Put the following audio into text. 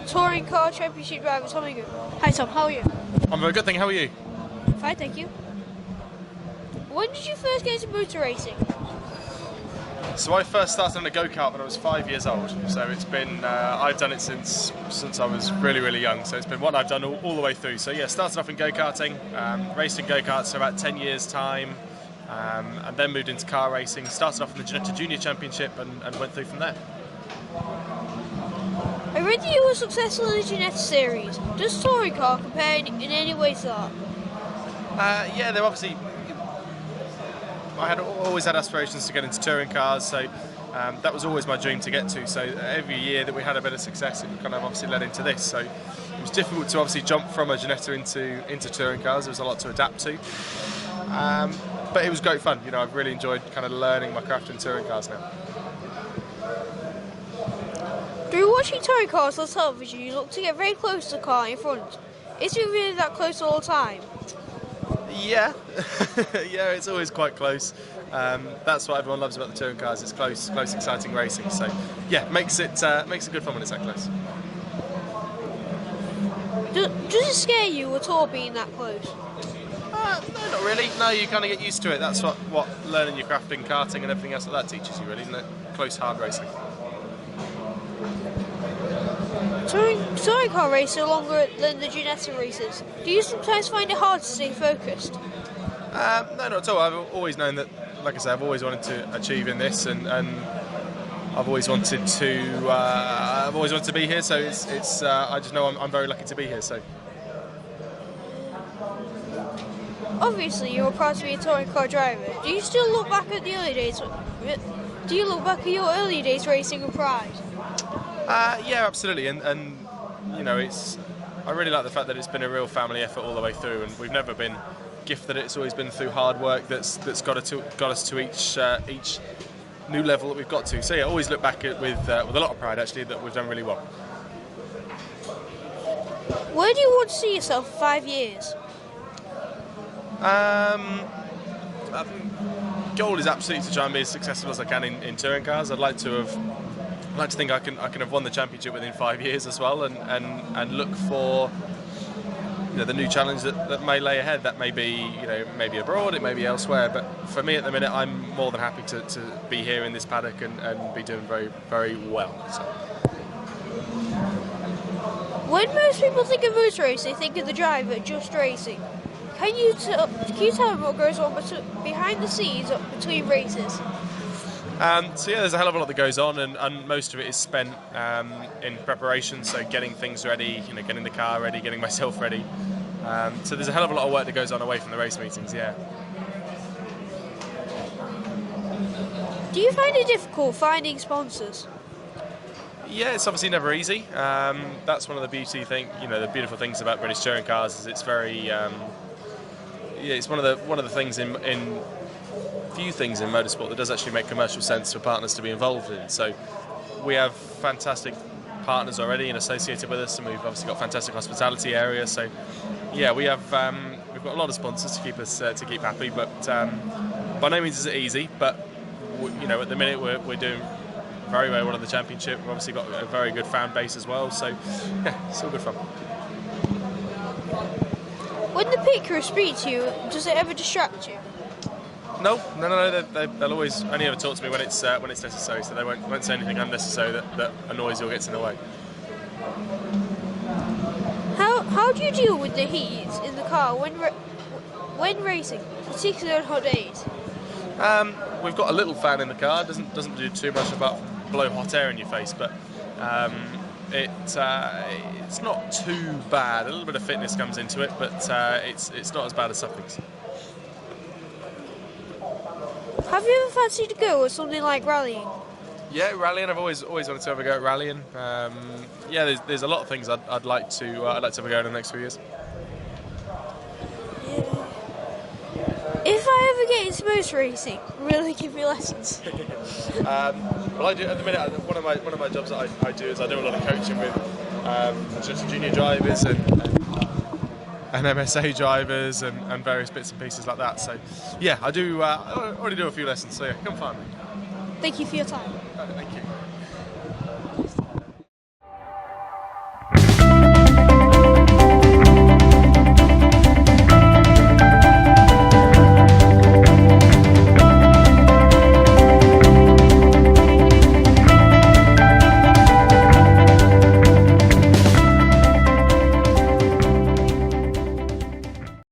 Touring Car Championship driver Tom Ingram. Hi Tom, how are you? I'm very good, thank you. How are you? Fine, thank you. When did you first get into motor racing? So I first started on a go-kart when I was 5 years old. So it's been, I've done it since I was really, really young. So it's been what I've done all the way through. So yeah, started off in go-karting, raced in go-karts for about 10 years time, and then moved into car racing. Started off in the Donington Junior Championship and went through from there. I read that you were successful in the Ginetta series. Does touring car compare in any way to that? Yeah, they're obviously. I had always had aspirations to get into touring cars, so that was always my dream to get to. So every year that we had a bit of success, it kind of obviously led into this. So it was difficult to obviously jump from a Ginetta into touring cars. There was a lot to adapt to, but it was great fun. You know, I've really enjoyed kind of learning my craft in touring cars now. Through watching touring cars on television, you look to get very close to the car in front. Is it really that close all the time? Yeah, yeah, it's always quite close. That's what everyone loves about the touring cars. It's close, exciting racing. So, yeah, makes it good fun when it's that close. Does it scare you at all being that close? No, not really. No, you kind of get used to it. That's what learning your craft in karting and everything else like that teaches you, really, isn't it? Close, hard racing. Touring car races are longer than the Ginetta races. Do you sometimes find it hard to stay focused? No, not at all. I've always known that, like I say, I've always wanted to achieve in this, and I've always wanted to be here. So it's I just know I'm very lucky to be here. So obviously, you're proud to be a touring car driver. Do you still look back at the early days? Do you look back at your early days racing with pride? Yeah, absolutely, and you know, I really like the fact that it's been a real family effort all the way through, and we've never been gifted it. It's always been through hard work that's got us to each new level that we've got to. So yeah, always look back at with a lot of pride actually that we've done really well. Where do you want to see yourself in 5 years? Goal is absolutely to try and be as successful as I can in touring cars. I'd like to think I can have won the championship within 5 years as well, and look for, you know, the new challenge that may lay ahead. That may be, you know, maybe abroad, it may be elsewhere. But for me at the minute, I'm more than happy to be here in this paddock and be doing very, very well. So. When most people think of motor racing, they think of the driver just racing. Can you tell me what goes on behind the scenes between races? So yeah, there's a hell of a lot that goes on, and most of it is spent in preparation. So getting things ready, you know, getting the car ready, getting myself ready. So there's a hell of a lot of work that goes on away from the race meetings. Yeah. Do you find it difficult finding sponsors? Yeah, it's obviously never easy. That's one of the the beautiful things about British touring cars is it's very, it's one of the things in few things in motorsport that does actually make commercial sense for partners to be involved in. So we have fantastic partners already and associated with us, and we've obviously got fantastic hospitality area. So yeah, we've got a lot of sponsors to keep us keep happy, but by no means is it easy. But you know, at the minute we're doing very, very well in the championship. We've obviously got a very good fan base as well. So yeah, it's all good fun. When the pit crew speak to you, does it ever distract you? No. They'll always only ever talk to me when it's necessary. So they won't say anything unnecessary that annoys you or gets in the way. How do you deal with the heat in the car when racing, particularly on hot days? We've got a little fan in the car. Doesn't do too much about blow hot air in your face, but it's not too bad. A little bit of fitness comes into it, but it's not as bad as some things. Have you ever fancied to go with something like rallying? Yeah, rallying. I've always wanted to have a go at rallying. Yeah, there's a lot of things I'd like to have a go in the next few years. Yeah. If I ever get into motor racing, really give me lessons. Well, I do at the minute. One of my jobs that I do is I do a lot of coaching with just junior drivers and MSA drivers and various bits and pieces like that. So yeah, I do. I already do a few lessons. So yeah, come find me. Thank you for your time. Thank you.